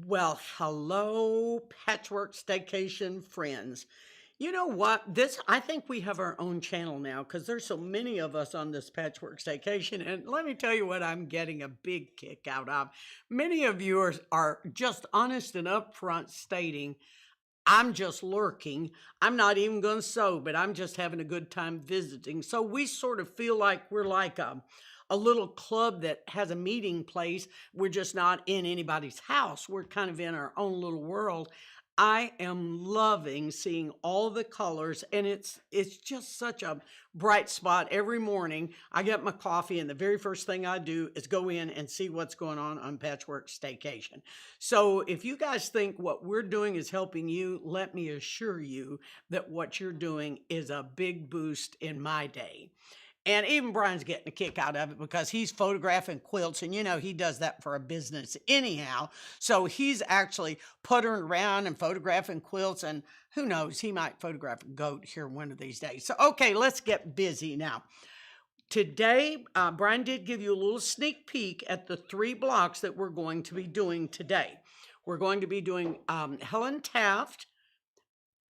Well, hello, Patchwork Staycation friends. You know what? I think we have our own channel now because there's so many of us on this Patchwork Staycation. And let me tell you what I'm getting a big kick out of. Many of you are just honest and upfront stating, I'm just lurking. I'm not even going to sew, but I'm just having a good time visiting. So we sort of feel like we're like a little club that has a meeting place. We're just not in anybody's house. We're kind of in our own little world. I am loving seeing all the colors, and it's just such a bright spot every morning. I get my coffee, and the very first thing I do is go in and see what's going on Patchwork Staycation. So if you guys think what we're doing is helping you, let me assure you that what you're doing is a big boost in my day. And even Brian's getting a kick out of it because he's photographing quilts, and he does that for a business anyhow. So he's actually puttering around and photographing quilts, and who knows, he might photograph a goat here one of these days. So, okay, let's get busy now. Today, Brian did give you a little sneak peek at the 3 blocks that we're going to be doing today. We're going to be doing Helen Taft,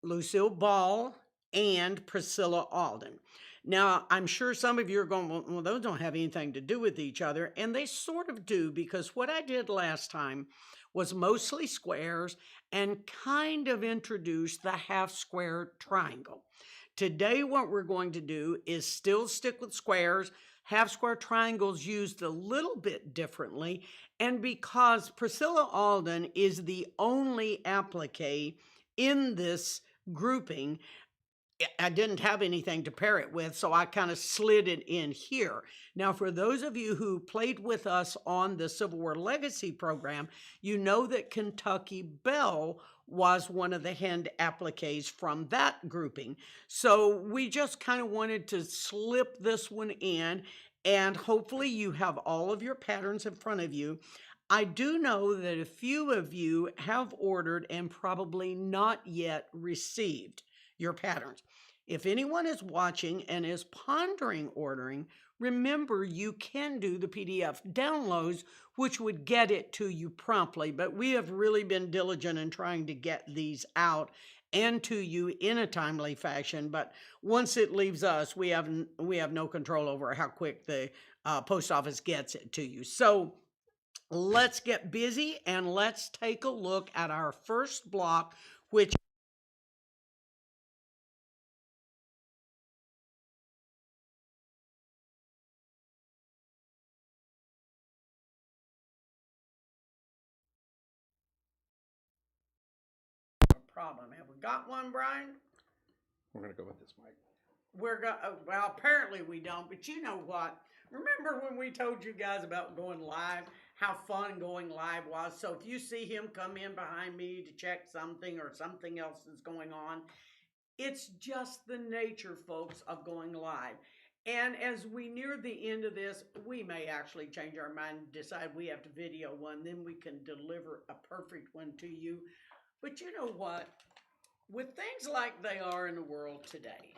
Lucille Ball, and Priscilla Alden. Now, I'm sure some of you are going, well, those don't have anything to do with each other. And they sort of do, because what I did last time was mostly squares and kind of introduced the half square triangle. Today, what we're going to do is still stick with squares. Half square triangles used a little bit differently. And because Priscilla Alden is the only applique in this grouping, I didn't have anything to pair it with, so I kind of slid it in here. Now, for those of you who played with us on the Civil War Legacy program, you know that Kentucky Belle was one of the hand appliques from that grouping. So we just kind of wanted to slip this one in, and hopefully you have all of your patterns in front of you. I do know that a few of you have ordered and probably not yet received your patterns. If anyone is watching and is pondering ordering, remember you can do the PDF downloads, which would get it to you promptly. But we have really been diligent in trying to get these out and to you in a timely fashion. But once it leaves us, we have no control over how quick the post office gets it to you. So let's get busy and let's take a look at our first block, which problem. Have we got one, Brian? We're going to go with this mic. Well, apparently we don't, but you know what? Remember when we told you guys about going live, how fun going live was? So if you see him come in behind me to check something or something else is going on, it's just the nature, folks, of going live. And as we near the end of this, we may actually change our mind and decide we have to video one, then we can deliver a perfect one to you. But you know what? With things like they are in the world today,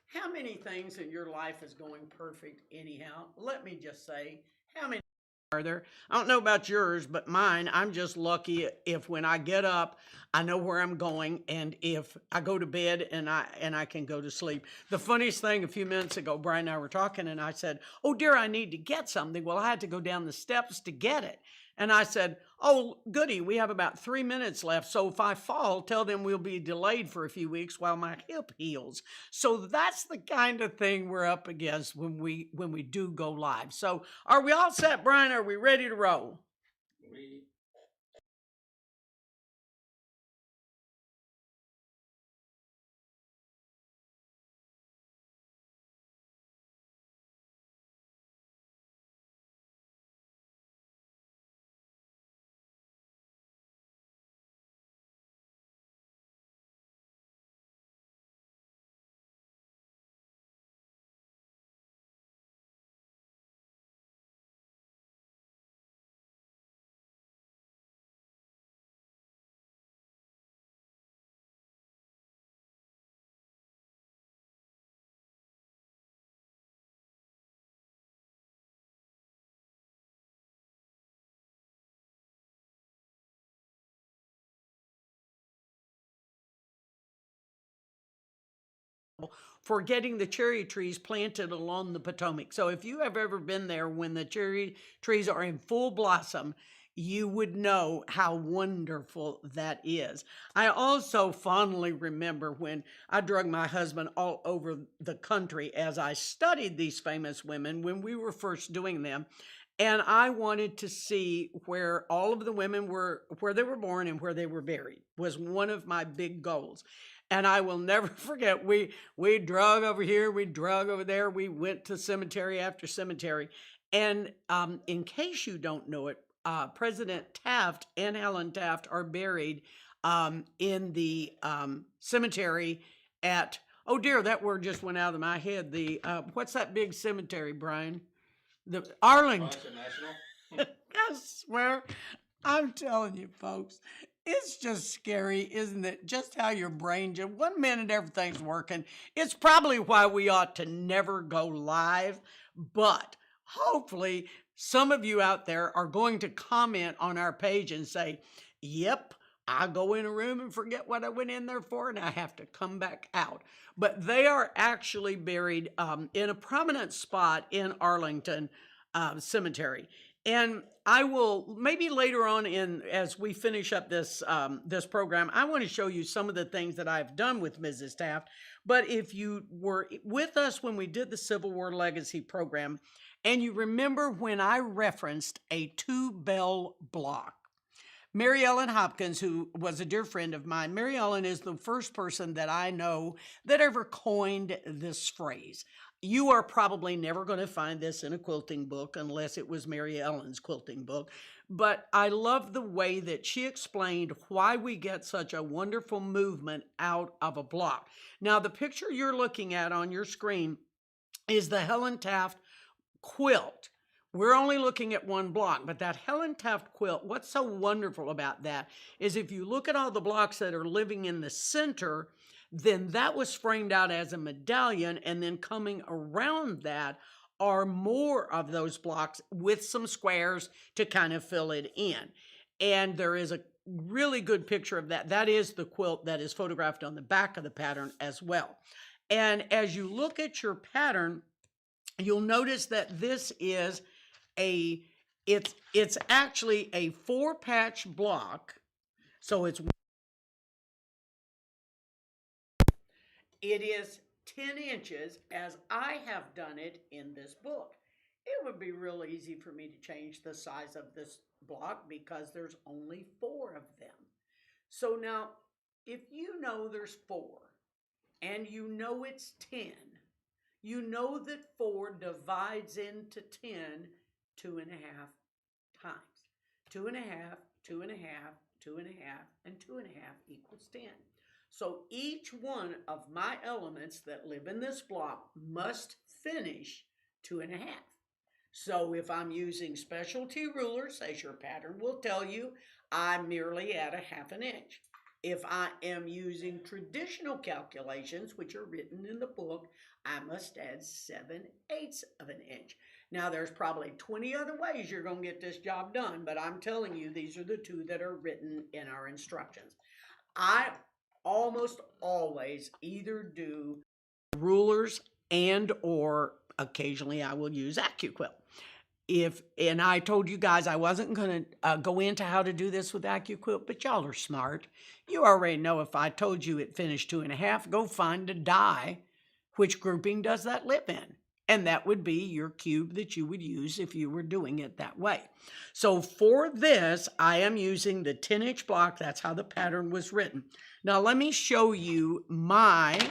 how many things in your life is going perfect anyhow? Let me just say, how many are there? I don't know about yours, but mine, I'm just lucky if when I get up, I know where I'm going, and if I go to bed and I can go to sleep. The funniest thing, a few minutes ago, Brian and I were talking, and I said, "Oh dear, I need to get something." Well, I had to go down the steps to get it. And I said, "Oh, goody, we have about 3 minutes left. So if I fall, tell them we'll be delayed for a few weeks while my hip heals." So that's the kind of thing we're up against when we do go live. So are we all set, Brian? Are we ready to roll? We for getting the cherry trees planted along the Potomac. So if you have ever been there when the cherry trees are in full blossom, you would know how wonderful that is. I also fondly remember when I drug my husband all over the country as I studied these famous women when we were first doing them. And I wanted to see where all of the women were, where they were born and where they were buried was one of my big goals. And I will never forget, we drug over here, we drug over there, we went to cemetery after cemetery. And in case you don't know it, President Taft and Helen Taft are buried in the cemetery at, oh dear, that word just went out of my head. The what's that big cemetery, Brian? The Arlington. National. I swear, I'm telling you, folks, it's just scary, isn't it? Just how your brain, just 1 minute everything's working. It's probably why we ought to never go live, but hopefully some of you out there are going to comment on our page and say, yep, I go in a room and forget what I went in there for, and I have to come back out. But they are actually buried in a prominent spot in Arlington Cemetery. And I will, maybe later on as we finish up this program, I want to show you some of the things that I've done with Mrs. Taft. But if you were with us when we did the Civil War Legacy program, and you remember when I referenced a 2-bell block, Mary Ellen Hopkins, who was a dear friend of mine, Mary Ellen is the first person that I know that ever coined this phrase. You are probably never going to find this in a quilting book unless it was Mary Ellen's quilting book. But I love the way that she explained why we get such a wonderful movement out of a block. Now, the picture you're looking at on your screen is the Helen Taft quilt. We're only looking at one block, but that Helen Taft quilt, what's so wonderful about that is if you look at all the blocks that are living in the center, then that was framed out as a medallion, and then coming around that are more of those blocks with some squares to kind of fill it in. And there is a really good picture of that. That is the quilt that is photographed on the back of the pattern as well. And as you look at your pattern, you'll notice that this is it's actually a 4-patch block. So it is 10 inches as I have done it in this book. It would be real easy for me to change the size of this block because there's only 4 of them. So now, if you know there's 4 and you know it's 10, you know that 4 divides into 10 2.5 times. 2.5, 2.5, 2.5, 2.5, and 2.5 equals 10. So each one of my elements that live in this block must finish 2.5. So if I'm using specialty rulers, as your pattern will tell you, I merely add 1/2 inch. If I am using traditional calculations, which are written in the book, I must add 7/8 of an inch. Now, there's probably 20 other ways you're going to get this job done, but I'm telling you, these are the 2 that are written in our instructions. I almost always either do rulers and or occasionally I will use AccuQuilt. And I told you guys I wasn't going to go into how to do this with AccuQuilt, but y'all are smart. You already know if I told you it finished 2.5, go find a die. Which grouping does that live in? And that would be your cube that you would use if you were doing it that way. So for this, I am using the 10-inch block. That's how the pattern was written. Now let me show you my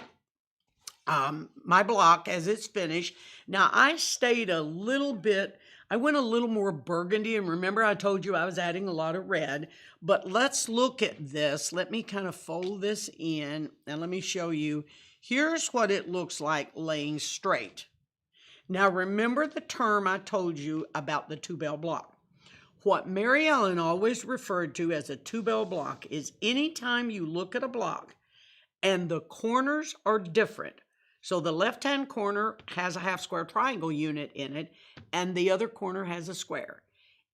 block as it's finished. Now I stayed a little bit, I went a little more burgundy, and remember I told you I was adding a lot of red, but let's look at this. Let me kind of fold this in and let me show you. Here's what it looks like laying straight. Now remember the term I told you about the 2-bell block. What Mary Ellen always referred to as a 2-bell block is anytime you look at a block and the corners are different. So the left-hand corner has a half square triangle unit in it, and the other corner has a square.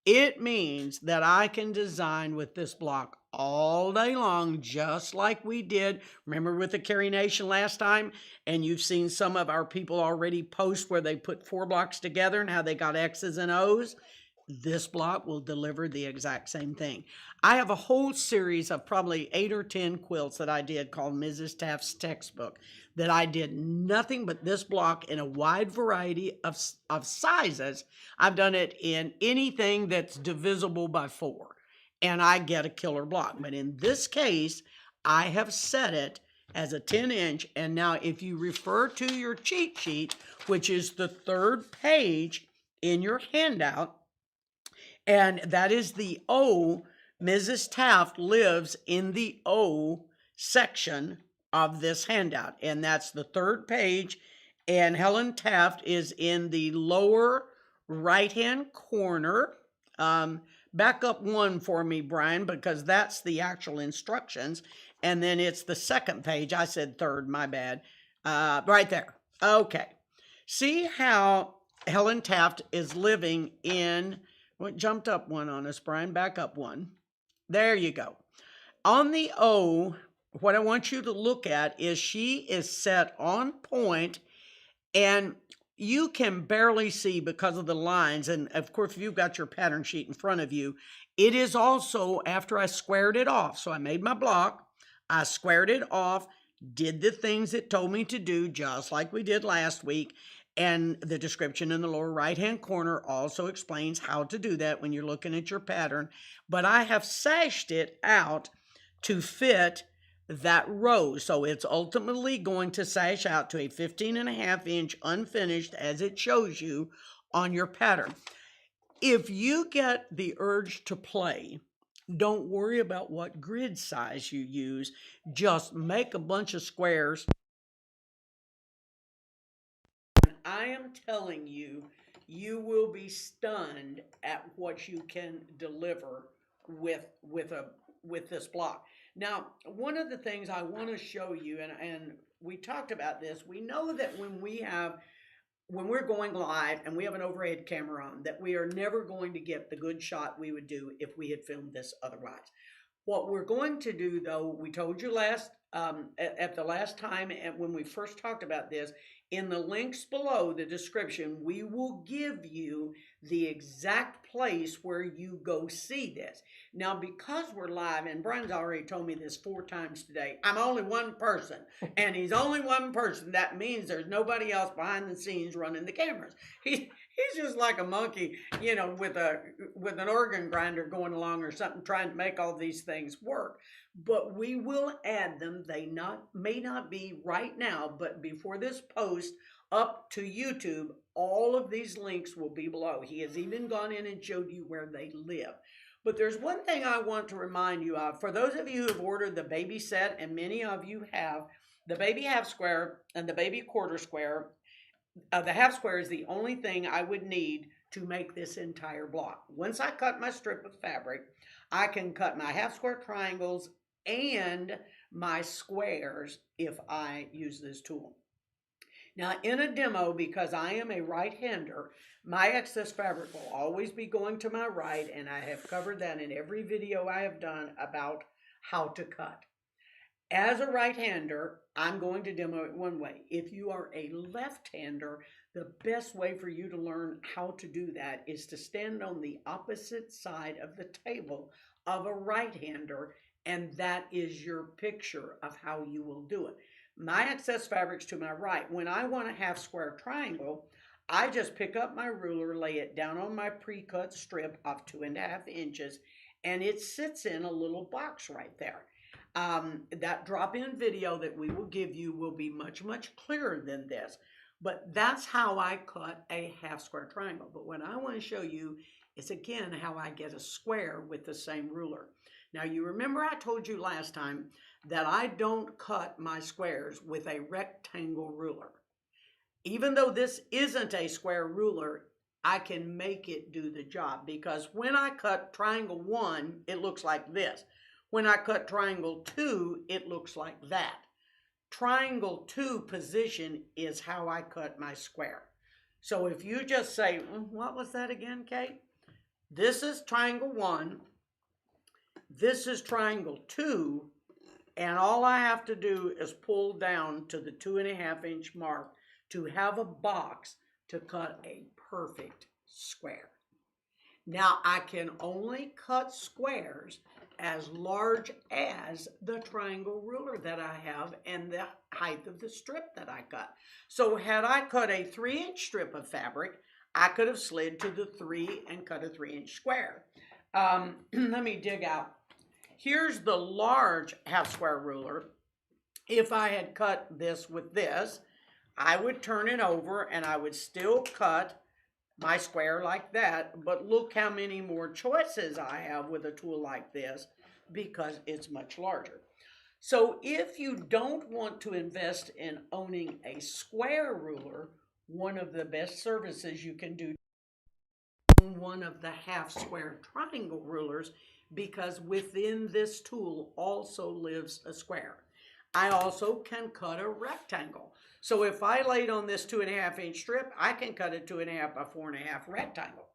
It means that I can design with this block all day long, just like we did. Remember with the Carrie Nation last time? And you've seen some of our people already post where they put 4 blocks together and how they got X's and O's. This block will deliver the exact same thing. I have a whole series of probably 8 or 10 quilts that I did called Mrs. Taft's Textbook that I did nothing but this block in a wide variety of sizes. I've done it in anything that's divisible by 4, and I get a killer block. But in this case, I have set it as a 10-inch. And now if you refer to your cheat sheet, which is the 3rd page in your handout, and that is the O. Mrs. Taft lives in the O section of this handout, and that's the 3rd page. And Helen Taft is in the lower right-hand corner. Back up 1 for me, Brian, because that's the actual instructions. And then it's the 2nd page. I said 3rd, my bad. Right there. Okay. See how Helen Taft is living in... What jumped up 1 on us, Brian? Back up 1. There you go. On the O, what I want you to look at is she is set on point, and you can barely see because of the lines. And of course, if you've got your pattern sheet in front of you, it is also after I squared it off. So I made my block, I squared it off, did the things it told me to do, just like we did last week. And the description in the lower right-hand corner also explains how to do that when you're looking at your pattern. But I have sashed it out to fit that row. So it's ultimately going to sash out to a 15.5-inch unfinished as it shows you on your pattern. If you get the urge to play, don't worry about what grid size you use. Just make a bunch of squares. I am telling you, you will be stunned at what you can deliver with this block. Now, one of the things I want to show you, and we talked about this, we know that when we're going live and we have an overhead camera on, that we are never going to get the good shot we would do if we had filmed this otherwise. What we're going to do, though, we told you at the last time, and when we first talked about this, in the links below the description, we will give you the exact place where you go see this. Now, because we're live, and Brian's already told me this 4 times today, I'm only one person, and he's only one person. That means there's nobody else behind the scenes running the cameras. He's just like a monkey, with an organ grinder going along or something, trying to make all these things work. But we will add them. They may not be right now, but before this post up to YouTube, all of these links will be below. He has even gone in and showed you where they live. But there's one thing I want to remind you of. For those of you who have ordered the baby set, and many of you have, the baby half square and the baby quarter square, the half square is the only thing I would need to make this entire block. Once I cut my strip of fabric, I can cut my half square triangles and my squares if I use this tool. Now, in a demo, because I am a right-hander, my excess fabric will always be going to my right, and I have covered that in every video I have done about how to cut. As a right-hander, I'm going to demo it one way. If you are a left-hander, the best way for you to learn how to do that is to stand on the opposite side of the table of a right-hander, and that is your picture of how you will do it. My excess fabric's to my right. When I want a half square triangle, I just pick up my ruler, lay it down on my pre-cut strip of 2.5 inches, and it sits in a little box right there. That drop-in video that we will give you will be much, much clearer than this. But that's how I cut a half square triangle. But what I want to show you is, again, how I get a square with the same ruler. Now, you remember I told you last time that I don't cut my squares with a rectangle ruler. Even though this isn't a square ruler, I can make it do the job, because when I cut triangle 1, it looks like this. When I cut triangle 2, it looks like that. Triangle 2 position is how I cut my square. So if you just say, what was that again, Kate? This is triangle 1. This is triangle 2. And all I have to do is pull down to the 2.5-inch mark to have a box to cut a perfect square. Now I can only cut squares as large as the triangle ruler that I have and the height of the strip that I cut. So had I cut a 3-inch strip of fabric, I could have slid to the 3 and cut a 3-inch square. Let me dig out. Here's the large half square ruler. If I had cut this with this, I would turn it over and I would still cut my square like that, but look how many more choices I have with a tool like this because it's much larger. So if you don't want to invest in owning a square ruler, one of the best services you can do is one of the half square triangle rulers, because within this tool also lives a square. I also can cut a rectangle. So if I laid on this 2.5-inch strip, I can cut a 2.5 by 4.5 rectangle.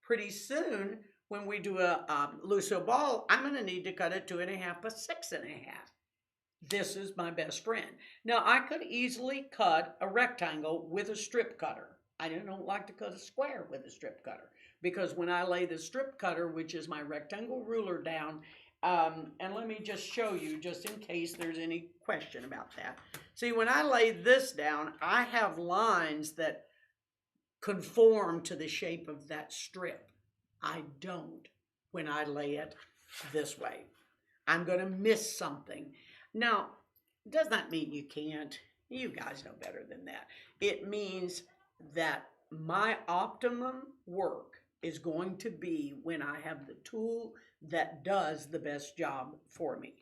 Pretty soon, when we do a Lucille ball, I'm going to need to cut a 2.5 by 6.5. This is my best friend. Now, I could easily cut a rectangle with a strip cutter. I don't like to cut a square with a strip cutter because when I lay the strip cutter, which is my rectangle ruler, down, and let me just show you just in case there's any question about that. See, when I lay this down, I have lines that conform to the shape of that strip. I don't when I lay it this way. I'm going to miss something. Now, does not mean you can't. You guys know better than that. It means that my optimum work is going to be when I have the tool that does the best job for me.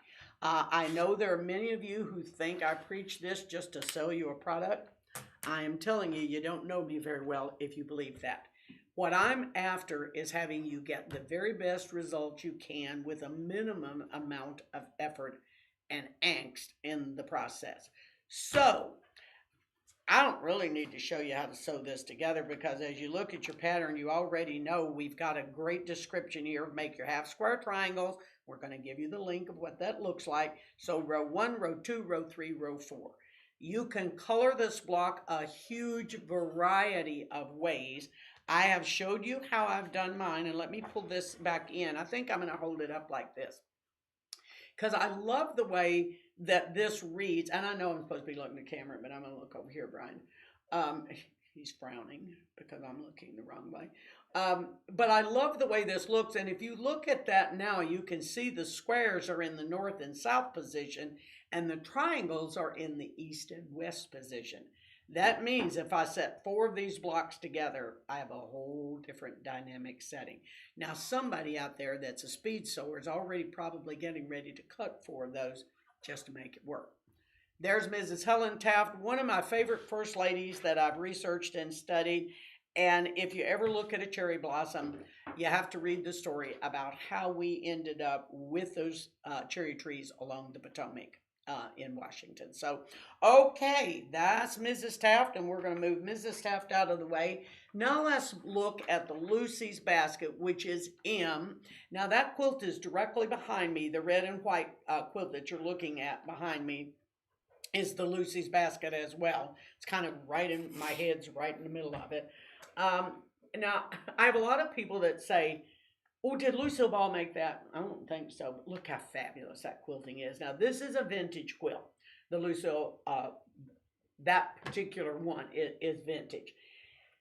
I know there are many of you who think I preach this just to sell you a product. I am telling you, you don't know me very well if you believe that. What I'm after is having you get the very best results you can with a minimum amount of effort and angst in the process. So, I don't really need to show you how to sew this together because as you look at your pattern, you already know we've got a great description here. Make your half square triangles. We're going to give you the link of what that looks like. So row 1, row 2, row 3, row 4. You can color this block a huge variety of ways. I have showed you how I've done mine, and let me pull this back in. I think I'm going to hold it up like this because I love the way that this reads, and I know I'm supposed to be looking at the camera, but I'm going to look over here, Brian. He's frowning because I'm looking the wrong way. But I love the way this looks, and if you look at that now, you can see the squares are in the north and south position, and the triangles are in the east and west position. That means if I set 4 of these blocks together, I have a whole different dynamic setting. Now, somebody out there that's a speed sewer is already probably getting ready to cut 4 of those just to make it work. There's Mrs. Helen Taft, one of my favorite first ladies that I've researched and studied. And if you ever look at a cherry blossom, you have to read the story about how we ended up with those cherry trees along the Potomac in Washington. So, okay, that's Mrs. Taft, and we're going to move Mrs. Taft out of the way. Now let's look at the Lucy's basket, which is M. Now that quilt is directly behind me. The red and white quilt that you're looking at behind me is the Lucy's basket as well. It's kind of right in my head's right in the middle of it. Now, I have a lot of people that say, oh, did Lucille Ball make that? I don't think so, but look how fabulous that quilting is. Now, this is a vintage quilt. The Lucille, that particular one is vintage.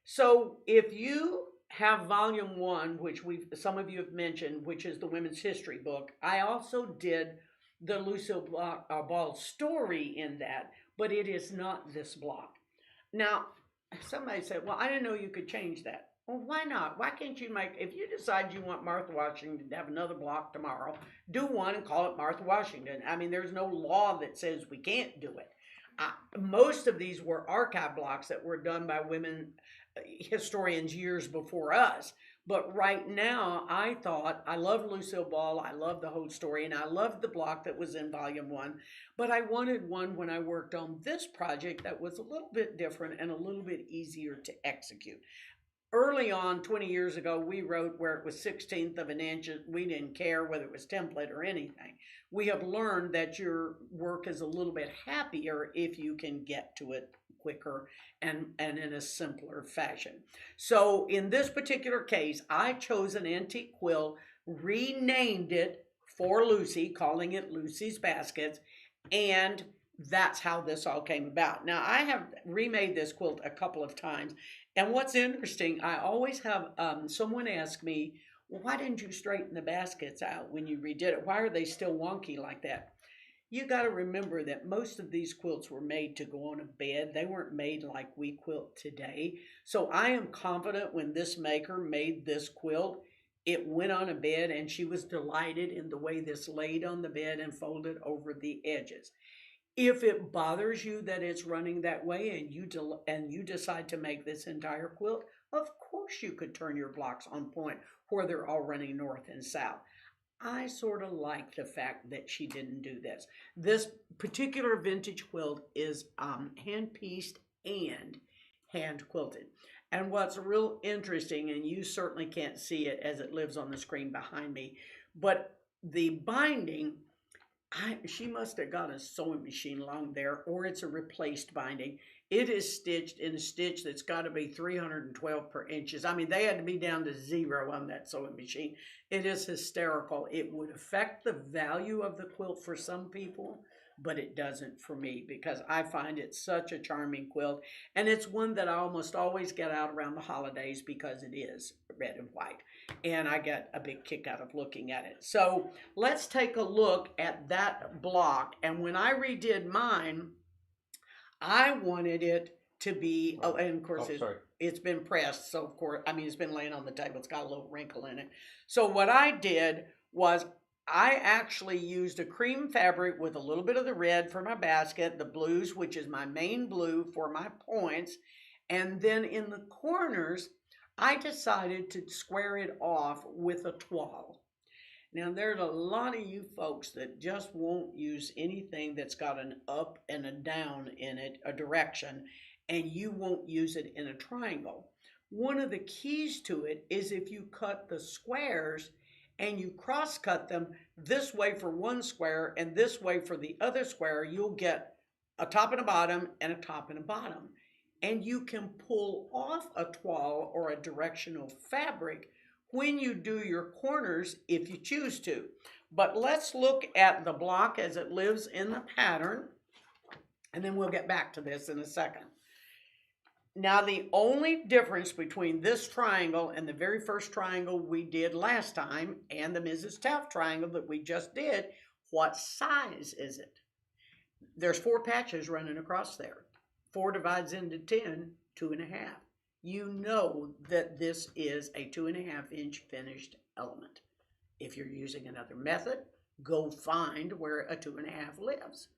So if you have volume 1, which some of you have mentioned, which is the Women's History book, I also did the Lucille Ball story in that, but it is not this block. Now, somebody said, well, I didn't know you could change that. Well, why not? Why can't you if you decide you want Martha Washington to have another block tomorrow, do one and call it Martha Washington. I mean, there's no law that says we can't do it. Most of these were archive blocks that were done by women historians years before us. But right now, I thought, I love Lucille Ball, I love the whole story, and I loved the block that was in volume 1. But I wanted one when I worked on this project that was a little bit different and a little bit easier to execute. early on, 20 years ago, we wrote where it was 16th of an inch. We didn't care whether it was template or anything. We have learned that your work is a little bit happier if you can get to it quicker and in a simpler fashion. So in this particular case, I chose an antique quilt, renamed it for Lucy, calling it Lucy's Baskets, and that's how this all came about. Now, I have remade this quilt a couple of times, and what's interesting, I always have someone ask me, well, why didn't you straighten the baskets out when you redid it? Why are they still wonky like that? You got to remember that most of these quilts were made to go on a bed. They weren't made like we quilt today. So I am confident when this maker made this quilt, it went on a bed and she was delighted in the way this laid on the bed and folded over the edges. If it bothers you that it's running that way and you decide to make this entire quilt, of course you could turn your blocks on point where they're all running north and south. I sort of like the fact that she didn't do this. This particular vintage quilt is hand pieced and hand quilted. And what's real interesting, and you certainly can't see it as it lives on the screen behind me, but the binding, she must have got a sewing machine along there, or it's a replaced binding. It is stitched in a stitch that's got to be 312 per inches. I mean, they had to be down to 0 on that sewing machine. It is hysterical. It would affect the value of the quilt for some people, but it doesn't for me because I find it such a charming quilt. And it's one that I almost always get out around the holidays because it is red and white. And I get a big kick out of looking at it. So let's take a look at that block. And when I redid mine, I wanted it to be, oh, and of course it's been pressed. So of course, I mean, it's been laying on the table. It's got a little wrinkle in it. So what I did was I actually used a cream fabric with a little bit of the red for my basket, the blues, which is my main blue for my points. And then in the corners, I decided to square it off with a toile. Now, there's a lot of you folks that just won't use anything that's got an up and a down in it, a direction, and you won't use it in a triangle. One of the keys to it is if you cut the squares and you cross cut them this way for one square and this way for the other square, you'll get a top and a bottom and a top and a bottom. And you can pull off a toile or a directional fabric when you do your corners if you choose to. But let's look at the block as it lives in the pattern, and then we'll get back to this in a second. Now, the only difference between this triangle and the very first triangle we did last time and the Mrs. Taft triangle that we just did, what size is it? There's 4 patches running across there. 4 divides into 10, 2.5. You know that this is a 2.5 inch finished element. If you're using another method, go find where a 2.5 lives.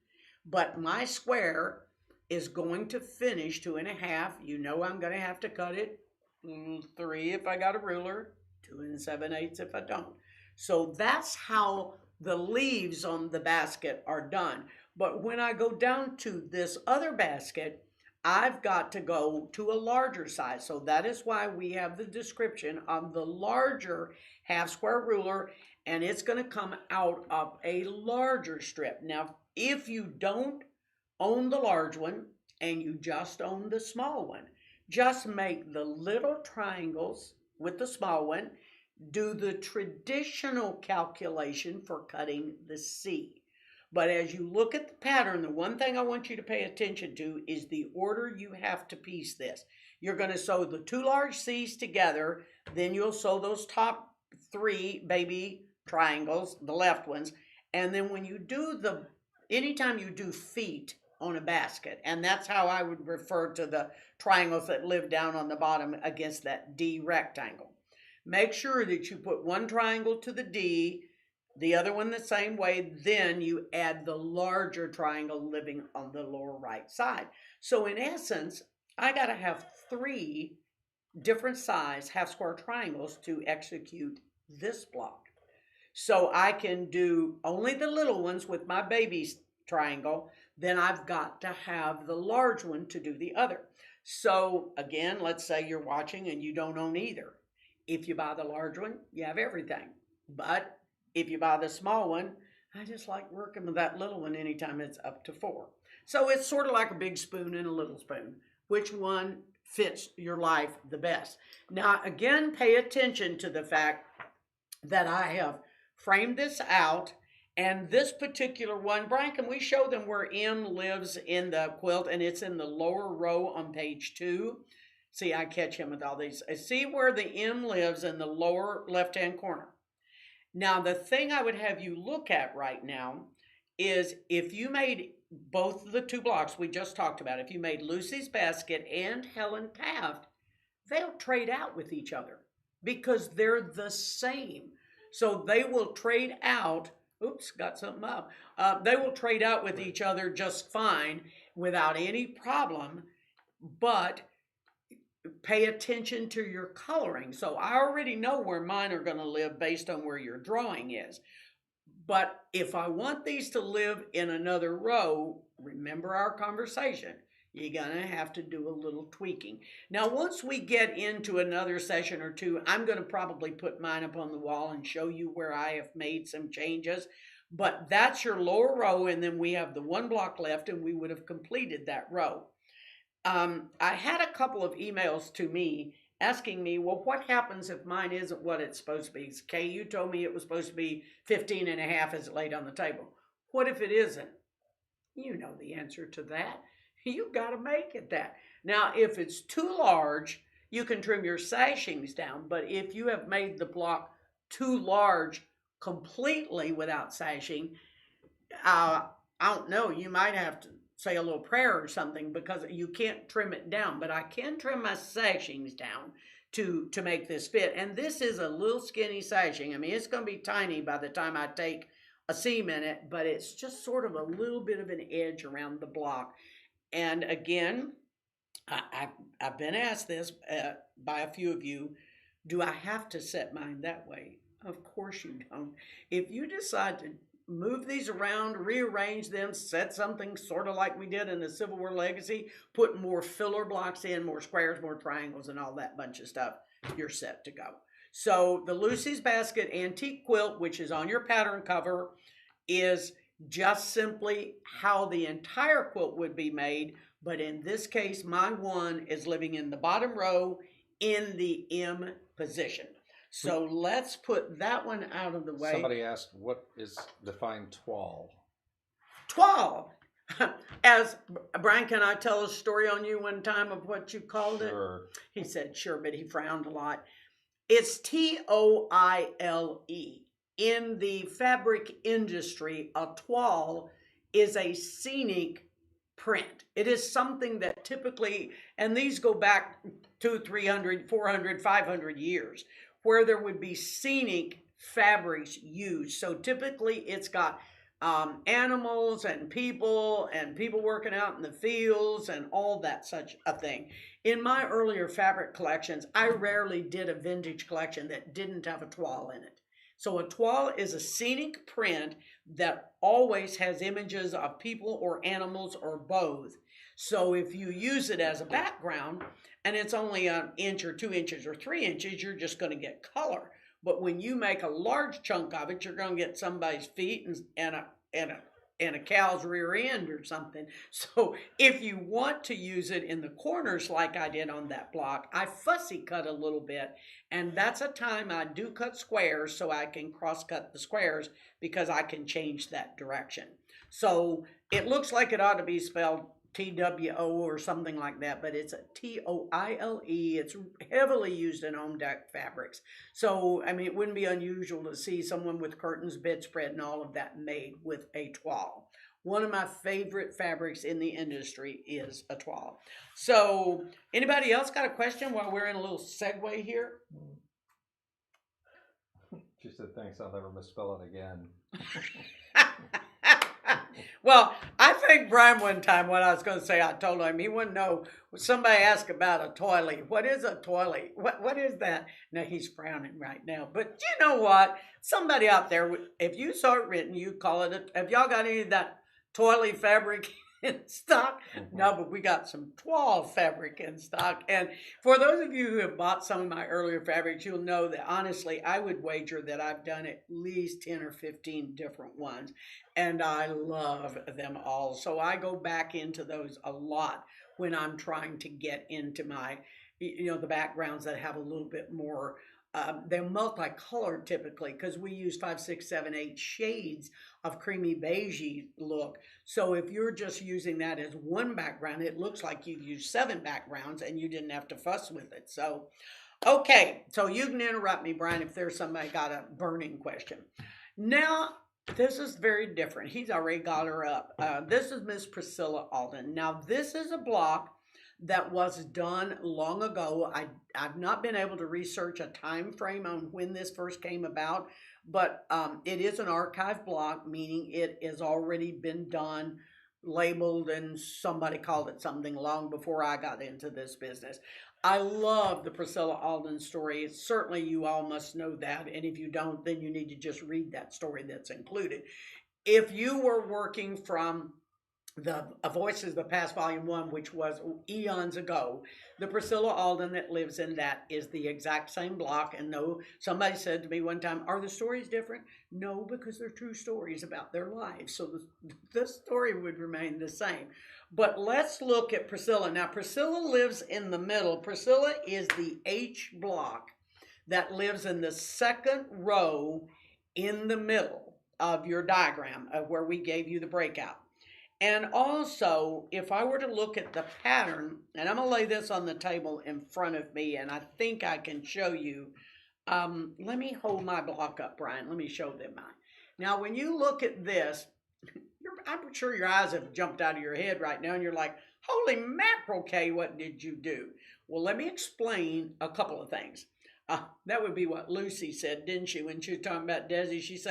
But my square is going to finish 2.5. You know I'm going to have to cut it 3 if I got a ruler, 2 7/8 if I don't. So that's how the leaves on the basket are done. But when I go down to this other basket, I've got to go to a larger size. So that is why we have the description of the larger half square ruler, and it's going to come out of a larger strip. Now, if you don't own the large one and you just own the small one, just make the little triangles with the small one, do the traditional calculation for cutting the C. But as you look at the pattern, the one thing I want you to pay attention to is the order you have to piece this. You're going to sew the 2 large C's together, then you'll sew those top 3 baby triangles, the left ones, and then when you do anytime you do feet on a basket, and that's how I would refer to the triangles that live down on the bottom against that D rectangle. Make sure that you put one triangle to the D, the other one the same way, then you add the larger triangle living on the lower right side. So in essence, I got to have 3 different size half square triangles to execute this block. So I can do only the little ones with my baby triangle, then I've got to have the large one to do the other. So again, let's say you're watching and you don't own either. If you buy the large one, you have everything. But if you buy the small one, I just like working with that little one anytime it's up to 4. So it's sort of like a big spoon and a little spoon. Which one fits your life the best? Now, again, pay attention to the fact that I have framed this out. And this particular one, Brian, can we show them where M lives in the quilt? And it's in the lower row on page 2. See, I catch him with all these. See where the M lives in the lower left-hand corner. Now, the thing I would have you look at right now is if you made both of the 2 blocks we just talked about, if you made Lucy's Basket and Helen Taft, they'll trade out with each other because they're the same. So they will trade out. Oops, got something up. They will trade out with each other just fine without any problem, but pay attention to your coloring. So I already know where mine are going to live based on where your drawing is. But if I want these to live in another row, remember our conversation. You're going to have to do a little tweaking. Now, once we get into another session or 2, I'm going to probably put mine up on the wall and show you where I have made some changes. But that's your lower row, and then we have the 1 block left, and we would have completed that row. I had a couple of emails to me asking me, well, what happens if mine isn't what it's supposed to be? Kay, you told me it was supposed to be 15 and a half as it laid on the table. What if it isn't? You know the answer to that. You got to make it that. Now, if it's too large, you can trim your sashings down. But if you have made the block too large completely without sashing, I don't know, you might have to say a little prayer or something because you can't trim it down. But I can trim my sashings down to make this fit. And this is a little skinny sashing. I mean, it's going to be tiny by the time I take a seam in it, but it's just sort of a little bit of an edge around the block. And again, I've been asked this by a few of you, do I have to set mine that way? Of course you don't. If you decide to move these around, rearrange them, set something sort of like we did in the Civil War Legacy, put more filler blocks in, more squares, more triangles, and all that bunch of stuff, you're set to go. So the Lucy's Basket Antique Quilt, which is on your pattern cover, is just simply how the entire quilt would be made, but in this case, my one is living in the bottom row in the M position. So let's put that one out of the way. Somebody asked, what is defined toile? Toile. As Brian, can I tell a story on you one time of what you called it? Sure. He said sure, but he frowned a lot. It's Toile. In the fabric industry, a toile is a scenic print. It is something that typically, and these go back 200, 300, 400, 500 years, where there would be scenic fabrics used. So typically it's got animals and people working out in the fields and all that such a thing. In my earlier fabric collections, I rarely did a vintage collection that didn't have a toile in it. So a toile is a scenic print that always has images of people or animals or both. So if you use it as a background and it's only an inch or 2 inches or 3 inches, you're just going to get color. But when you make a large chunk of it, you're going to get somebody's feet and a cow's rear end or something. So if you want to use it in the corners like I did on that block, I fussy cut a little bit. And that's a time I do cut squares so I can cross cut the squares because I can change that direction. So it looks like it ought to be spelled TWO or something like that, but it's a TOILE. It's heavily used in home deck fabrics. So, I mean, it wouldn't be unusual to see someone with curtains, bedspread, and all of that made with a toile. One of my favorite fabrics in the industry is a toile. So, anybody else got a question while we're in a little segue here? She said, thanks, I'll never misspell it again. Well, I think Brian one time, what I was going to say, I told him he wouldn't know. Somebody asked about a toilet. What is a toilet? What is that? Now, he's frowning right now. But you know what? Somebody out there, if you saw it written, you call it have y'all got any of that toilet fabric? in stock. No, but we got some toile fabric in stock. And for those of you who have bought some of my earlier fabrics, you'll know that honestly, I would wager that I've done at least 10 or 15 different ones. And I love them all. So I go back into those a lot when I'm trying to get into my, the backgrounds that have a little bit more. They're multicolored typically because we use 5, 6, 7, 8 shades of creamy beigey look. So if you're just using that as one background, it looks like you've used 7 backgrounds and you didn't have to fuss with it. So, okay, so you can interrupt me, Brian, if there's somebody got a burning question. Now, this is very different. He's already got her up. This is Miss Priscilla Alden. Now, this is a block that was done long ago. I've not been able to research a time frame on when this first came about, but it is an archive block, meaning it has already been done, labeled, and somebody called it something long before I got into this business. I love the Priscilla Alden story. Certainly you all must know that, and if you don't, then you need to just read that story that's included. If you were working from the Voices of the Past Volume 1, which was eons ago, the Priscilla Alden that lives in that is the exact same block. And no, somebody said to me one time, are the stories different? No, because they're true stories about their lives. So the story would remain the same. But let's look at Priscilla. Now, Priscilla lives in the middle. Priscilla is the H block that lives in the second row in the middle of your diagram of where we gave you the breakout. And also, if I were to look at the pattern, and I'm going to lay this on the table in front of me, and I think I can show you. Let me hold my block up, Brian. Let me show them mine. Now, when you look at this, I'm sure your eyes have jumped out of your head right now, and you're like, holy mackerel, Kaye, what did you do? Well, let me explain a couple of things. That would be what Lucy said, didn't she, when she was talking about Desi?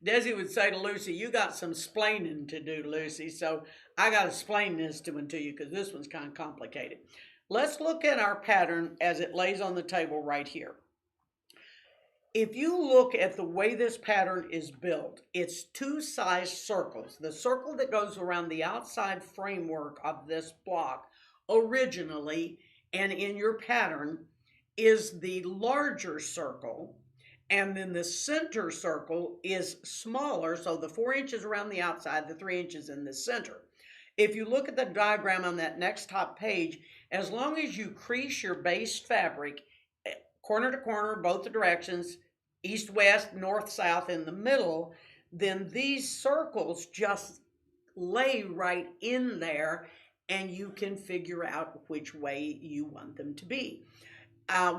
Desi would say to Lucy, you got some splaining to do, Lucy. So I got to explain this to you because this one's kind of complicated. Let's look at our pattern as it lays on the table right here. If you look at the way this pattern is built, it's 2 sized circles. The circle that goes around the outside framework of this block originally and in your pattern is the larger circle, and then the center circle is smaller, so the 4 inches around the outside, the 3 inches in the center. If you look at the diagram on that next top page, as long as you crease your base fabric corner to corner, both the directions, east, west, north, south in the middle, then these circles just lay right in there and you can figure out which way you want them to be.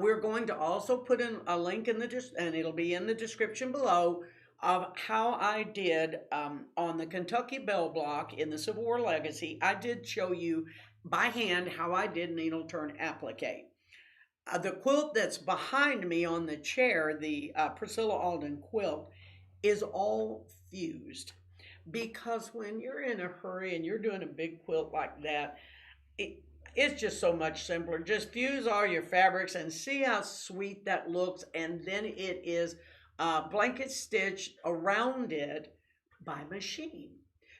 We're going to also put in a link in and it'll be in the description below of how I did on the Kentucky Bell block in the Civil War Legacy. I did show you by hand how I did needle turn applique. The quilt that's behind me on the chair, the Priscilla Alden quilt, is all fused because when you're in a hurry and you're doing a big quilt like that, it's just so much simpler. Just fuse all your fabrics and see how sweet that looks. And then it is blanket stitched around it by machine.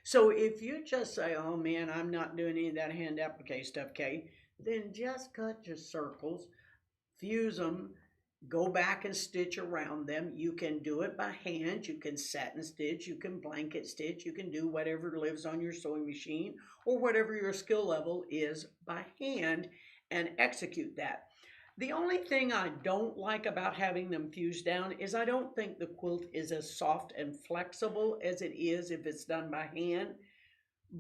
So if you just say, oh man, I'm not doing any of that hand applique stuff, Kaye, then just cut your circles, fuse them, go back and stitch around them. You can do it by hand. You can satin stitch. You can blanket stitch. You can do whatever lives on your sewing machine or whatever your skill level is by hand and execute that. The only thing I don't like about having them fused down is I don't think the quilt is as soft and flexible as it is if it's done by hand.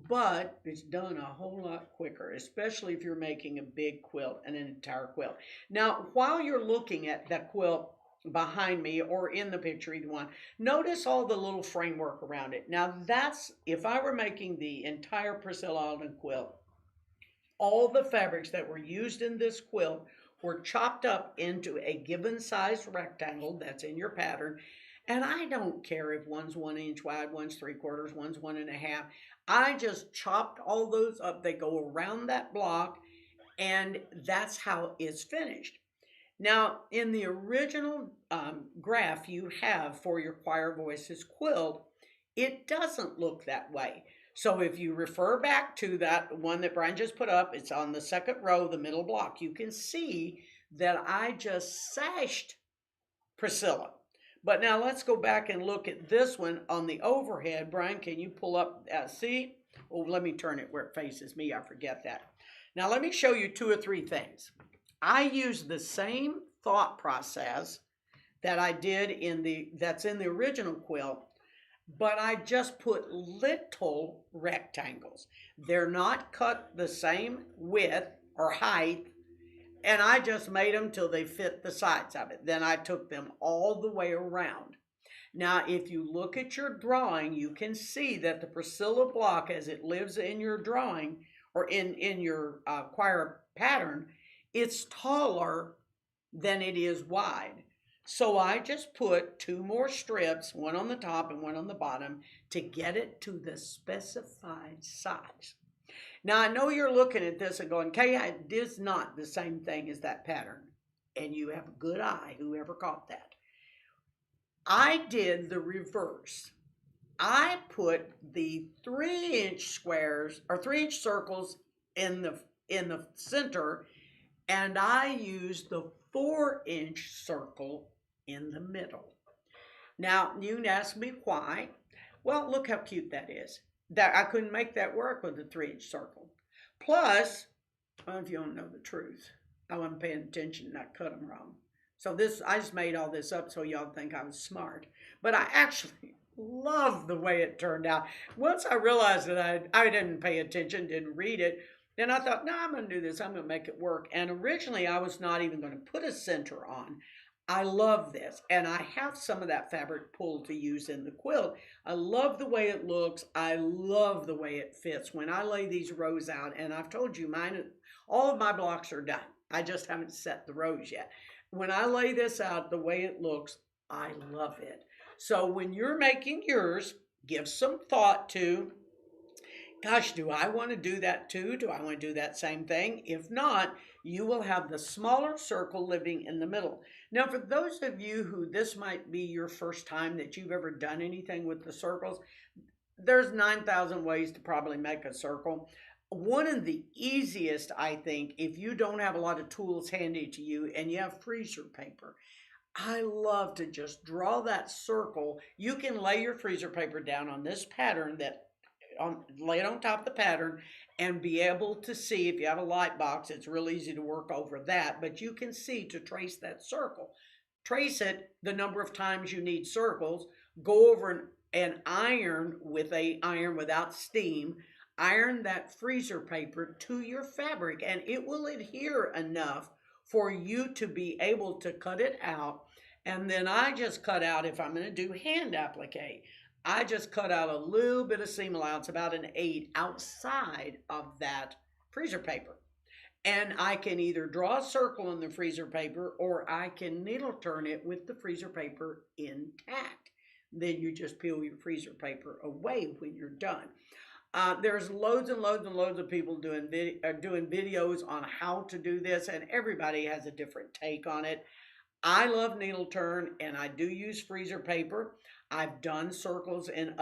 But it's done a whole lot quicker, especially if you're making a big quilt and an entire quilt. Now, while you're looking at that quilt behind me or in the picture, either one, notice all the little framework around it. Now, that's, if I were making the entire Priscilla Alden quilt, all the fabrics that were used in this quilt were chopped up into a given size rectangle that's in your pattern. And I don't care if one's 1 inch wide, one's 3/4, one's 1.5. I just chopped all those up. They go around that block, and that's how it's finished. Now, in the original graph you have for your Choir Voices quilt, it doesn't look that way. So if you refer back to that one that Brian just put up, it's on the second row, the middle block. You can see that I just sashed Priscilla. But now let's go back and look at this one on the overhead. Brian, can you pull up, see? Oh, let me turn it where it faces me. I forget that. Now let me show you 2 or 3 things. I use the same thought process that I did that's in the original quilt, but I just put little rectangles. They're not cut the same width or height, and I just made them till they fit the sides of it. Then I took them all the way around. Now, if you look at your drawing, you can see that the Priscilla block, as it lives in your drawing or in your choir pattern, it's taller than it is wide. So I just put 2 more strips, one on the top and one on the bottom, to get it to the specified size. Now, I know you're looking at this and going, Kaye, it is not the same thing as that pattern. And you have a good eye, whoever caught that. I did the reverse. I put the 3-inch squares or 3-inch circles in the center, and I used the 4-inch circle in the middle. Now, you can ask me why. Well, look how cute that is. That I couldn't make that work with a 3-inch circle. Plus, well, if you don't know the truth, I wasn't paying attention and I cut them wrong. So I just made all this up so y'all think I was smart. But I actually love the way it turned out. Once I realized that I didn't pay attention, didn't read it, then I thought, no, I'm going to do this. I'm going to make it work. And originally, I was not even going to put a center on. I love this, and I have some of that fabric pulled to use in the quilt. I love the way it looks. I love the way it fits. When I lay these rows out, and I've told you, all of my blocks are done. I just haven't set the rows yet. When I lay this out, the way it looks, I love it. So when you're making yours, give some thought to, gosh, do I want to do that too? Do I want to do that same thing? If not, you will have the smaller circle living in the middle. Now, for those of you who this might be your first time that you've ever done anything with the circles, there's 9,000 ways to probably make a circle. One of the easiest, I think, if you don't have a lot of tools handy to you and you have freezer paper, I love to just draw that circle. You can lay your freezer paper down on this pattern lay it on top of the pattern and be able to see. If you have a light box, it's real easy to work over that, but you can see to trace that circle. Trace it the number of times you need circles. Go over and iron with a iron without steam. Iron that freezer paper to your fabric, and it will adhere enough for you to be able to cut it out. And then I just cut out, if I'm going to do hand applique, I just cut out a little bit of seam allowance, about an 1/8 outside of that freezer paper. And I can either draw a circle in the freezer paper or I can needle turn it with the freezer paper intact. Then you just peel your freezer paper away when you're done. There's loads and loads and loads of people doing videos on how to do this, and everybody has a different take on it. I love needle turn, and I do use freezer paper. I've done circles, and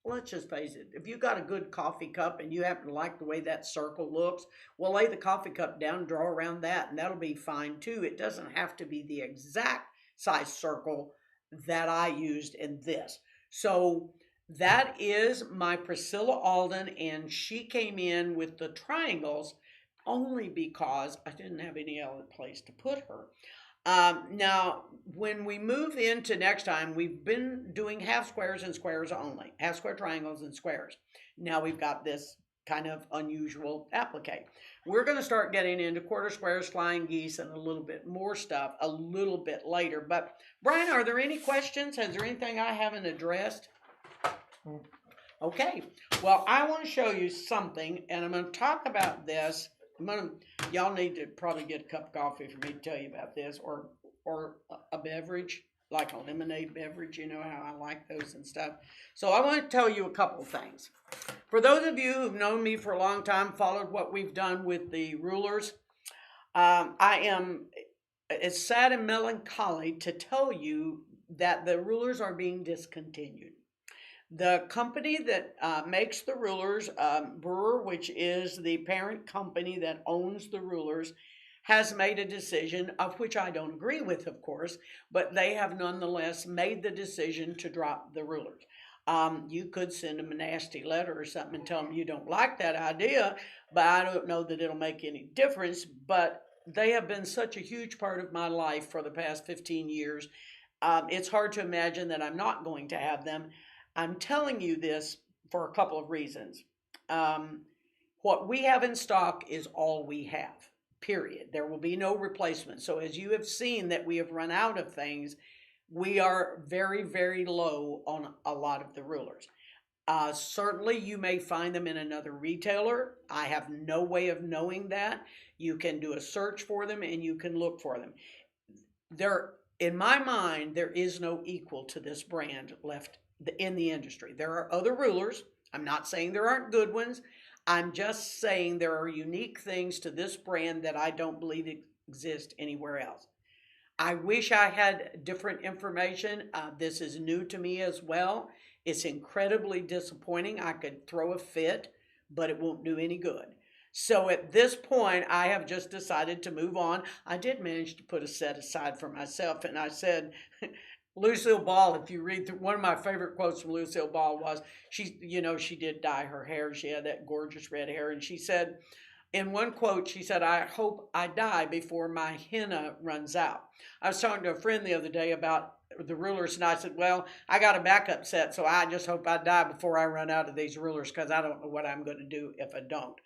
let's just face it. If you got a good coffee cup and you happen to like the way that circle looks, well, lay the coffee cup down, draw around that, and that'll be fine too. It doesn't have to be the exact size circle that I used in this. So that is my Priscilla Alden, and she came in with the triangles only because I didn't have any other place to put her. Now, when we move into next time, we've been doing half squares and squares only, half square triangles and squares. Now we've got this kind of unusual applique. We're going to start getting into quarter squares, flying geese, and a little bit more stuff a little bit later. But Brian, are there any questions? Has there anything I haven't addressed? Okay, well, I want to show you something, and I'm going to talk about this. Y'all need to probably get a cup of coffee for me to tell you about this, or a beverage, like a lemonade beverage. You know how I like those and stuff. So I want to tell you a couple things. For those of you who've known me for a long time, followed what we've done with the rulers, it's sad and melancholy to tell you that the rulers are being discontinued. The company that makes the rulers, Brewer, which is the parent company that owns the rulers, has made a decision, of which I don't agree with, of course, but they have nonetheless made the decision to drop the rulers. You could send them a nasty letter or something and tell them you don't like that idea, but I don't know that it'll make any difference. But they have been such a huge part of my life for the past 15 years. It's hard to imagine that I'm not going to have them. I'm telling you this for a couple of reasons. Um, what we have in stock is all we have, period. There will be no replacement. So, as you have seen that we have run out of things, we are very, very low on a lot of the rulers. Certainly, you may find them in another retailer. I have no way of knowing that. You can do a search for them and you can look for them. There, in my mind, there is no equal to this brand left in the industry. There are other rulers. I'm not saying there aren't good ones. I'm just saying there are unique things to this brand that I don't believe exist anywhere else. I wish I had different information. This is new to me as well. It's incredibly disappointing. I could throw a fit, but it won't do any good. So at this point, I have just decided to move on. I did manage to put a set aside for myself, and I said, Lucille Ball, if you read through, one of my favorite quotes from Lucille Ball was, she did dye her hair. She had that gorgeous red hair, and she said, in one quote, she said, I hope I die before my henna runs out. I was talking to a friend the other day about the rulers, and I said, well, I got a backup set, so I just hope I die before I run out of these rulers because I don't know what I'm going to do if I don't.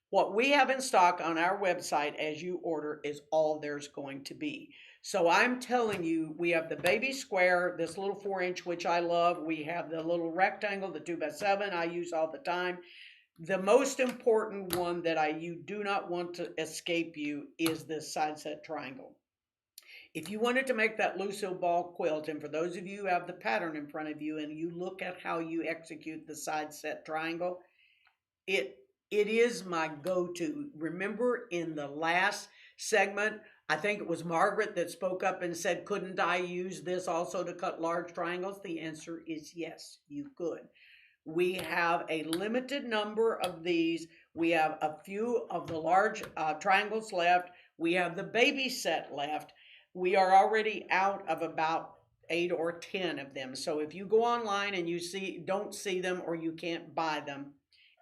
What we have in stock on our website as you order is all there's going to be. So I'm telling you, we have the baby square, this little 4-inch, which I love. We have the little rectangle, the 2x7 I use all the time. The most important one that you do not want to escape you is this side set triangle. If you wanted to make that Lucille Ball quilt, and for those of you who have the pattern in front of you and you look at how you execute the side set triangle, it is my go-to. Remember in the last segment, I think it was Margaret that spoke up and said, couldn't I use this also to cut large triangles? The answer is yes, you could. We have a limited number of these. We have a few of the large triangles left. We have the baby set left. We are already out of about 8 or 10 of them. So if you go online and you don't see them or you can't buy them,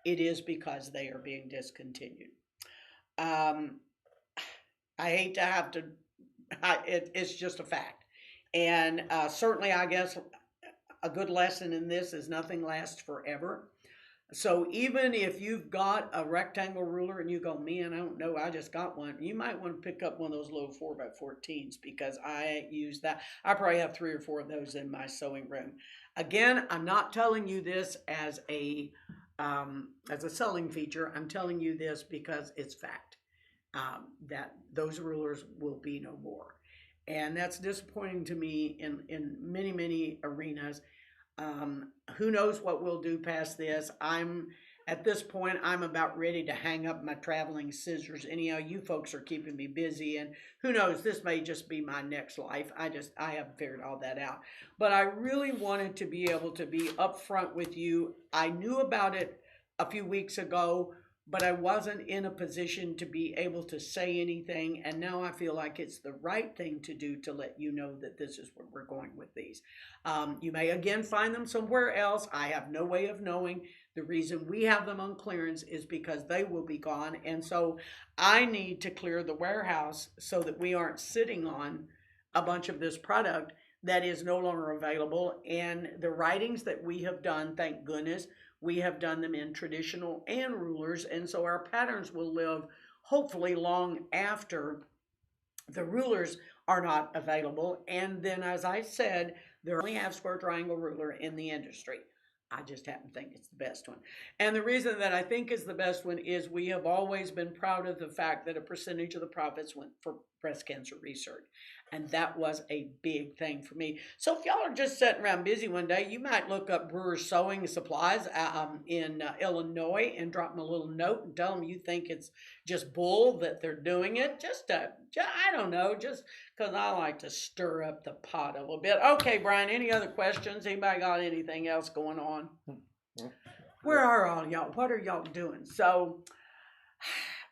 it is because they are being discontinued. I hate to have to, it's just a fact. And certainly, I guess, a good lesson in this is nothing lasts forever. So even if you've got a rectangle ruler and you go, man, I don't know, I just got one, you might want to pick up one of those little 4x14s because I use that. I probably have 3 or 4 of those in my sewing room. Again, I'm not telling you this as a selling feature. I'm telling you this because it's fact, that those rulers will be no more. And that's disappointing to me in many, many arenas. Who knows what we'll do past this? At this point, I'm about ready to hang up my traveling scissors. Anyhow, you folks are keeping me busy, and who knows, this may just be my next life. I haven't figured all that out. But I really wanted to be able to be upfront with you. I knew about it a few weeks ago, but I wasn't in a position to be able to say anything, and now I feel like it's the right thing to do to let you know that this is where we're going with these. You may again find them somewhere else. I have no way of knowing. The reason we have them on clearance is because they will be gone, and so I need to clear the warehouse so that we aren't sitting on a bunch of this product that is no longer available. And the writings that we have done, thank goodness, we have done them in traditional and rulers, and so our patterns will live hopefully long after the rulers are not available. And then, as I said, there only have square triangle ruler in the industry. I just happen to think it's the best one. And the reason that I think is the best one is we have always been proud of the fact that a percentage of the profits went for breast cancer research. And that was a big thing for me. So if y'all are just sitting around busy one day, you might look up Brewer's Sewing Supplies in Illinois and drop them a little note and tell them you think it's just bull that they're doing it. I don't know, just because I like to stir up the pot a little bit. Okay, Brian, any other questions? Anybody got anything else going on? Where are all y'all? What are y'all doing? So,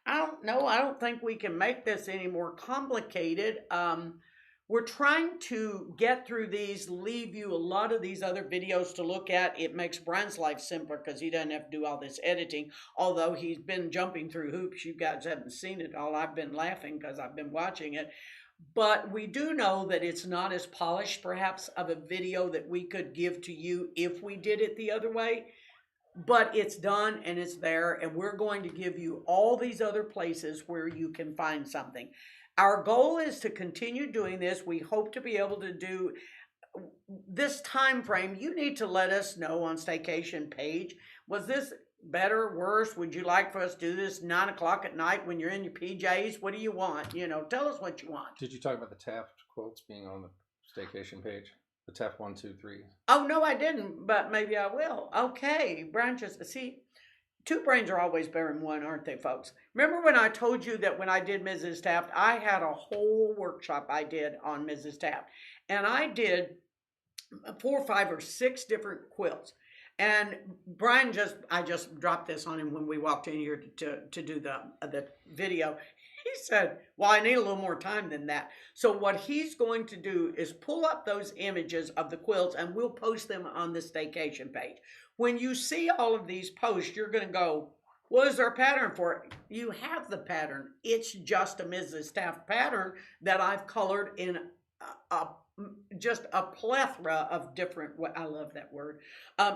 I don't know. I don't think we can make this any more complicated. We're trying to get through these, leave you a lot of these other videos to look at. It makes Brian's life simpler because he doesn't have to do all this editing. Although he's been jumping through hoops. You guys haven't seen it all. I've been laughing because I've been watching it. But we do know that it's not as polished, perhaps, of a video that we could give to you if we did it the other way. But it's done and it's there, and we're going to give you all these other places where you can find something. Our goal is to continue doing this. We hope to be able to do this time frame. You need to let us know on Staycation page. Was this better, worse? Would you like for us to do this 9 o'clock at night when you're in your PJs? What do you want? Tell us what you want. Did you talk about the Taft quilts being on the Staycation page? The Taft 1, 2, 3. Oh, no, I didn't, but maybe I will. Okay, Brian, see, two brains are always better than one, aren't they, folks? Remember when I told you that when I did Mrs. Taft, I had a whole workshop I did on Mrs. Taft. And I did 4 or 5 or 6 different quilts. And Brian I just dropped this on him when we walked in here to do the video. He said, well, I need a little more time than that. So what he's going to do is pull up those images of the quilts and we'll post them on the Staycation page. When you see all of these posts, you're going to go, what is there a pattern for it? You have the pattern. It's just a Mrs. Taft pattern that I've colored in just a plethora of different, I love that word,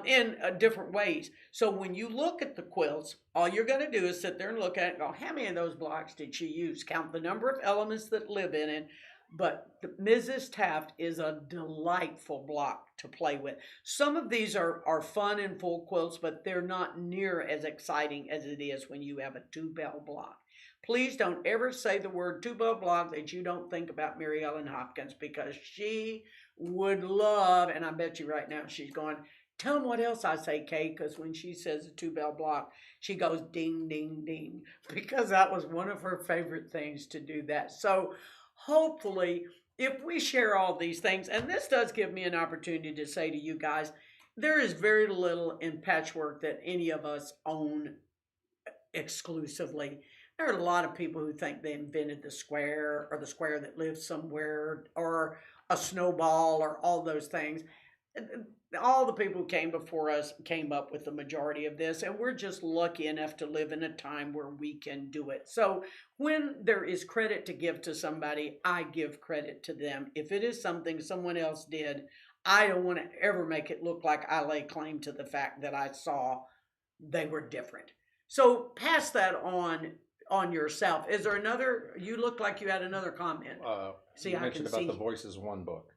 in different ways. So when you look at the quilts, all you're going to do is sit there and look at it and go, how many of those blocks did she use? Count the number of elements that live in it. But Mrs. Taft is a delightful block to play with. Some of these are fun and full quilts, but they're not near as exciting as it is when you have a 2-bell block. Please don't ever say the word 2-bell block that you don't think about Mary Ellen Hopkins, because she would love, and I bet you right now she's going, tell them what else I say, Kay, because when she says a 2-bell block, she goes ding, ding, ding, because that was one of her favorite things to do that. So hopefully, if we share all these things, and this does give me an opportunity to say to you guys, there is very little in patchwork that any of us own exclusively. There are a lot of people who think they invented the square, or the square that lives somewhere, or a snowball, or all those things. All the people who came before us came up with the majority of this, and we're just lucky enough to live in a time where we can do it. So when there is credit to give to somebody, I give credit to them. If it is something someone else did, I don't want to ever make it look like I lay claim to the fact that I saw they were different. So pass that on yourself. Is there another? You look like you had another comment. See, you mentioned about the Voices 1 book.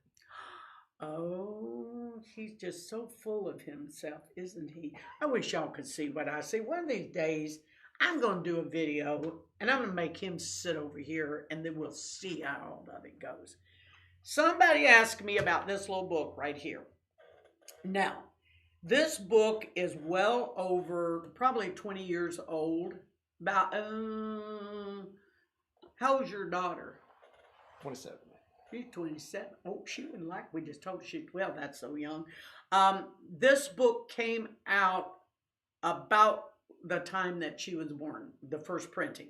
Oh, he's just so full of himself, isn't he? I wish y'all could see what I see. One of these days, I'm going to do a video, and I'm going to make him sit over here, and then we'll see how all of it goes. Somebody asked me about this little book right here. Now, this book is well over, probably 20 years old. About, how old's your daughter? 27. She's 27. Oh, she wouldn't like, we just told her she's 12. That's so young. This book came out about the time that she was born, the first printing.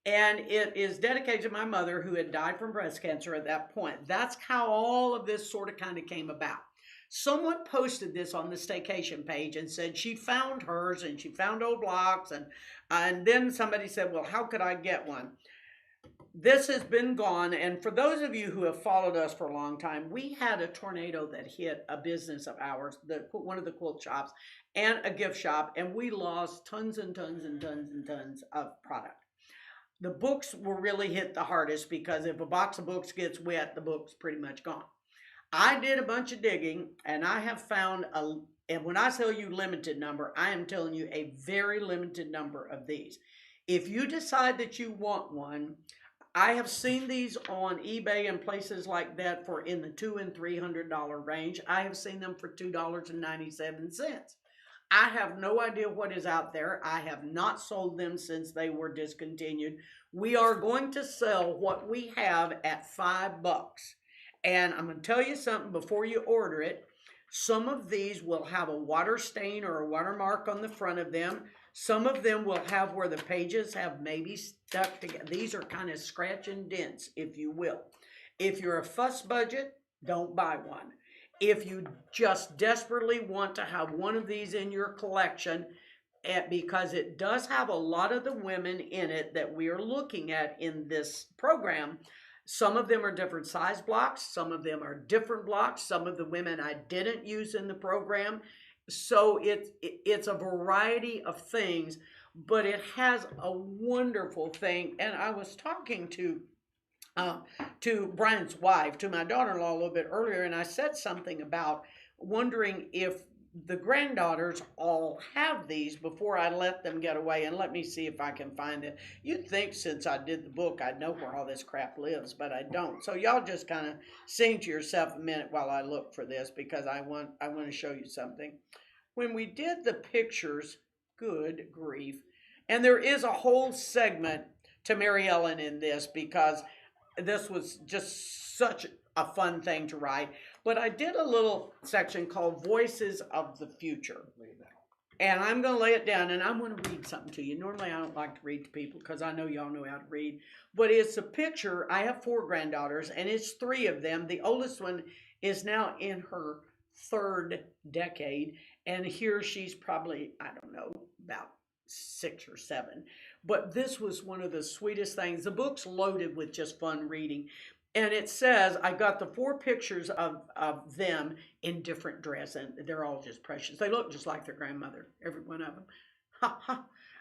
And it is dedicated to my mother, who had died from breast cancer at that point. That's how all of this sort of kind of came about. Someone posted this on the Staycation page and said she found hers and she found old blocks. And then somebody said, well, how could I get one? This has been gone. And for those of you who have followed us for a long time, we had a tornado that hit a business of ours, one of the quilt shops, and a gift shop. And we lost tons and tons and tons and tons of product. The books were really hit the hardest, because if a box of books gets wet, the book's pretty much gone. I did a bunch of digging, and I have found and when I tell you limited number, I am telling you a very limited number of these. If you decide that you want one, I have seen these on eBay and places like that for in the $200 and $300 range. I have seen them for $2.97. I have no idea what is out there. I have not sold them since they were discontinued. We are going to sell what we have at $5. And I'm going to tell you something before you order it. Some of these will have a water stain or a watermark on the front of them. Some of them will have where the pages have maybe stuck together. These are kind of scratch and dents, if you will. If you're a fuss budget, don't buy one. If you just desperately want to have one of these in your collection, because it does have a lot of the women in it that we are looking at in this program. Some of them are different size blocks. Some of them are different blocks. Some of the women I didn't use in the program. So it's a variety of things, but it has a wonderful thing. And I was talking to Brian's wife, to my daughter-in-law a little bit earlier, and I said something about wondering if the granddaughters all have these before I let them get away. And let me see if I can find it. You'd think since I did the book, I'd know where all this crap lives, but I don't. So y'all just kind of sing to yourself a minute while I look for this, because I want to show you something. When we did the pictures, good grief, and there is a whole segment to Mary Ellen in this, because this was just such a fun thing to write. But I did a little section called Voices of the Future. And I'm going to lay it down, and I'm going to read something to you. Normally, I don't like to read to people because I know y'all know how to read. But it's a picture. I have 4 granddaughters, and it's 3 of them. The oldest one is now in her 3rd decade. And here she's probably, I don't know, about 6 or 7. But this was one of the sweetest things. The book's loaded with just fun reading. And it says, I got the 4 pictures of them in different dress, and they're all just precious. They look just like their grandmother, every one of them. Ha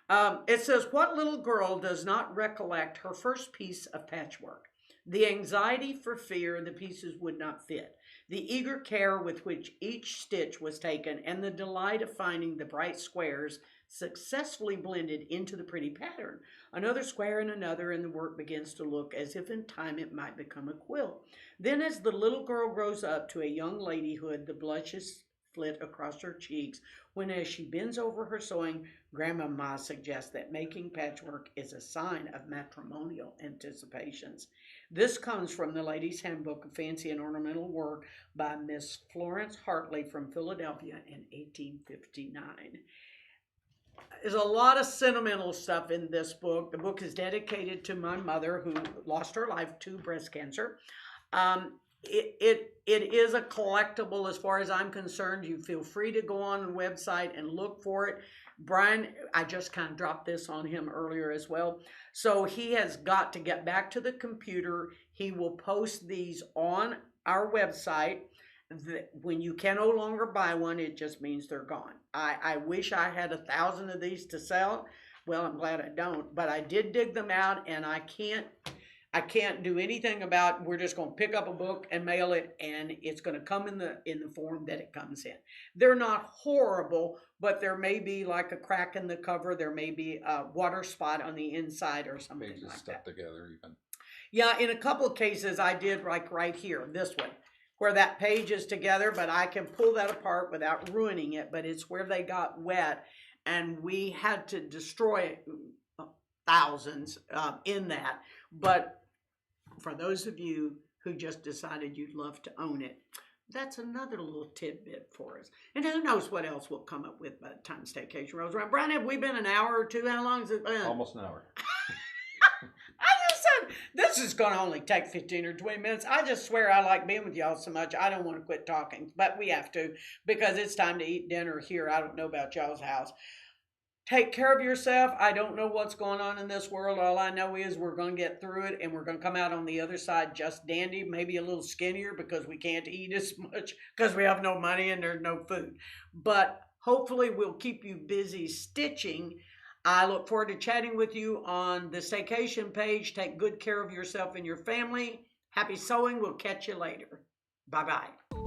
ha. It says, what little girl does not recollect her first piece of patchwork? The anxiety for fear the pieces would not fit, the eager care with which each stitch was taken, and the delight of finding the bright squares successfully blended into the pretty pattern. Another square and another, and the work begins to look as if in time it might become a quilt. Then as the little girl grows up to a young ladyhood, the blushes flit across her cheeks when, as she bends over her sewing, Grandmama suggests that making patchwork is a sign of matrimonial anticipations. This comes from the Ladies' Handbook of Fancy and Ornamental Work by Miss Florence Hartley from Philadelphia in 1859. There's a lot of sentimental stuff in this book. The book is dedicated to my mother, who lost her life to breast cancer. It is a collectible as far as I'm concerned. You feel free to go on the website and look for it. Brian, I just kind of dropped this on him earlier as well. So he has got to get back to the computer. He will post these on our website. When you can no longer buy one, it just means they're gone. I wish I had 1,000 of these to sell. Well, I'm glad I don't, but I did dig them out, and I can't do anything about. We're just going to pick up a book and mail it, and it's going to come in the form that it comes in. They're not horrible, but there may be like a crack in the cover. There may be a water spot on the inside or something Pages like stuck that. together even. Yeah, in a couple of cases I did, like right here, this one, where that page is together, but I can pull that apart without ruining it. But it's where they got wet, and we had to destroy thousands in that. But for those of you who just decided you'd love to own it, that's another little tidbit for us. And who knows what else we'll come up with by the time Staycation rolls around. Brian, have we been an hour or two? How long has it been? Almost an hour. I just said this is going to only take 15 or 20 minutes. I just swear I like being with y'all so much. I don't want to quit talking, but we have to, because it's time to eat dinner here. I don't know about y'all's house. Take care of yourself. I don't know what's going on in this world. All I know is we're going to get through it, and we're going to come out on the other side just dandy, maybe a little skinnier because we can't eat as much because we have no money and there's no food. But hopefully we'll keep you busy stitching. I look forward to chatting with you on the Staycation page. Take good care of yourself and your family. Happy sewing. We'll catch you later. Bye-bye.